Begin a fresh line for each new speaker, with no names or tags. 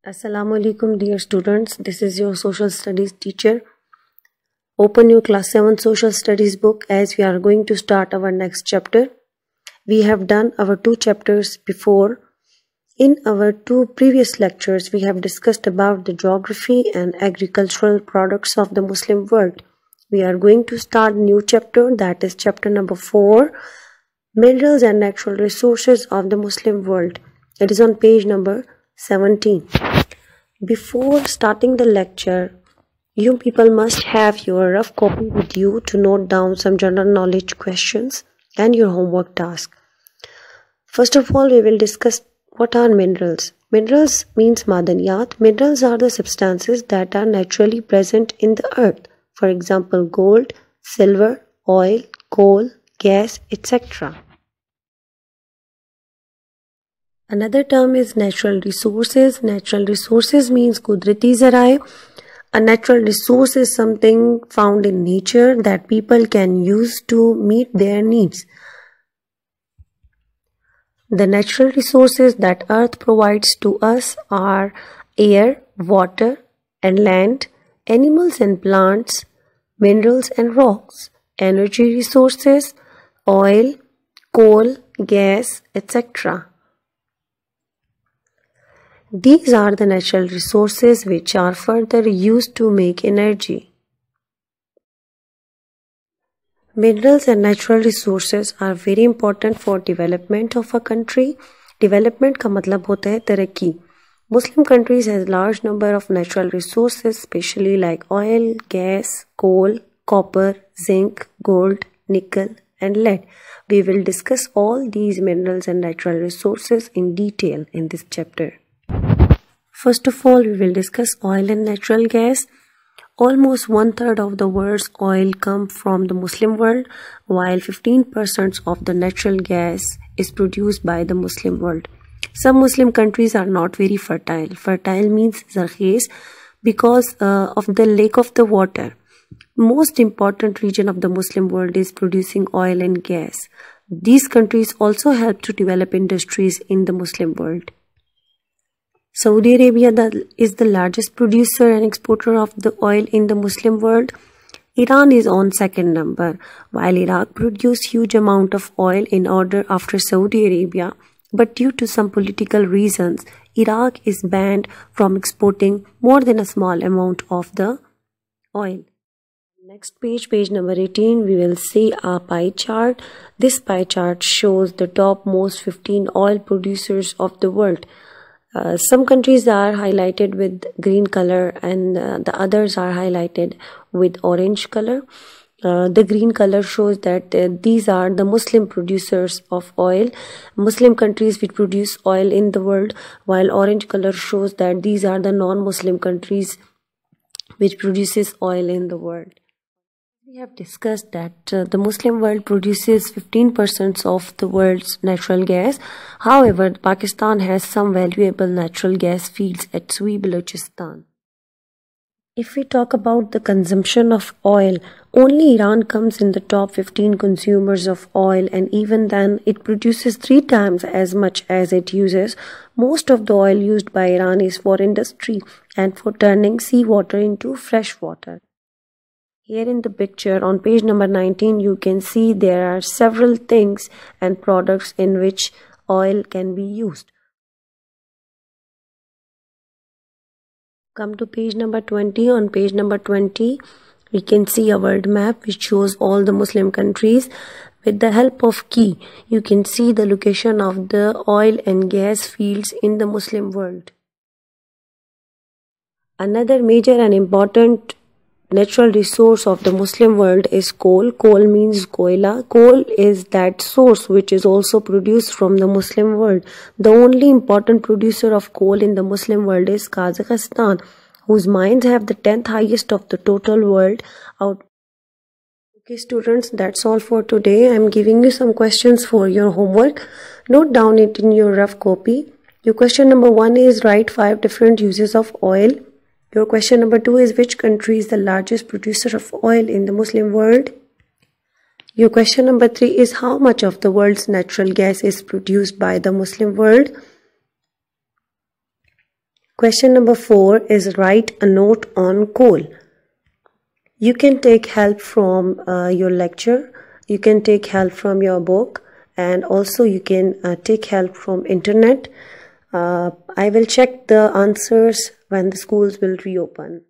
Assalamu alaikum dear students, this is your social studies teacher. Open your class 7 social studies book as we are going to start our next chapter. We have done our 2 chapters before. In our 2 previous lectures, we have discussed about the geography and agricultural products of the Muslim world. We are going to start a new chapter, that is chapter number 4, Minerals and Natural Resources of the Muslim world. It is on page number 17. Before starting the lecture, you people must have your rough copy with you to note down some general knowledge questions and your homework task. First of all, we will discuss what are minerals. Minerals means madaniyat. Minerals are the substances that are naturally present in the earth. For example, gold, silver, oil, coal, gas, etc. Another term is natural resources. Natural resources means kudrati zarai. A natural resource is something found in nature that people can use to meet their needs. The natural resources that earth provides to us are air, water and land, animals and plants, minerals and rocks, energy resources, oil, coal, gas, etc. These are the natural resources which are further used to make energy. Minerals and natural resources are very important for development of a country. Development का मतलब होता है तरक्की. Muslim countries has large number of natural resources, especially like oil, gas, coal, copper, zinc, gold, nickel, and lead. We will discuss all these minerals and natural resources in detail in this chapter. First of all, we will discuss oil and natural gas. Almost 1/3 of the world's oil come from the Muslim world, while 15% of the natural gas is produced by the Muslim world. Some Muslim countries are not very fertile. Fertile means zarkhiz because of the lack of the water. Most important region of the Muslim world is producing oil and gas. These countries also help to develop industries in the Muslim world. Saudi Arabia is the largest producer and exporter of the oil in the Muslim world. Iran is on second number, while Iraq produced huge amount of oil in order after Saudi Arabia, but due to some political reasons, Iraq is banned from exporting more than a small amount of the oil. Next page, page number 18, we will see a pie chart. This pie chart shows the top most 15 oil producers of the world. Some countries are highlighted with green color and the others are highlighted with orange color. The green color shows that these are the Muslim producers of oil, Muslim countries which produce oil in the world, while orange color shows that these are the non-Muslim countries which produces oil in the world. We have discussed that the Muslim world produces 15% of the world's natural gas. However, Pakistan has some valuable natural gas fields at Sui Balochistan. If we talk about the consumption of oil, only Iran comes in the top 15 consumers of oil, and even then it produces 3 times as much as it uses. Most of the oil used by Iran is for industry and for turning seawater into fresh water. Here in the picture on page number 19, you can see there are several things and products in which oil can be used. Come to page number 20. On page number 20, we can see a world map which shows all the Muslim countries. With the help of key, you can see the location of the oil and gas fields in the Muslim world. Another major and important natural resource of the Muslim world is coal. Coal means koila. Coal is that source which is also produced from the Muslim world. The only important producer of coal in the Muslim world is Kazakhstan, whose mines have the 10th highest of the total world out. Okay students, that's all for today. I'm giving you some questions for your homework. Note down it in your rough copy. Your question number 1 is write 5 different uses of oil. Your question number 2 is which country is the largest producer of oil in the Muslim world? Your question number 3 is how much of the world's natural gas is produced by the Muslim world? Question number 4 is write a note on coal. You can take help from your lecture, you can take help from your book, and also you can take help from internet. I will check the answers when the schools will reopen.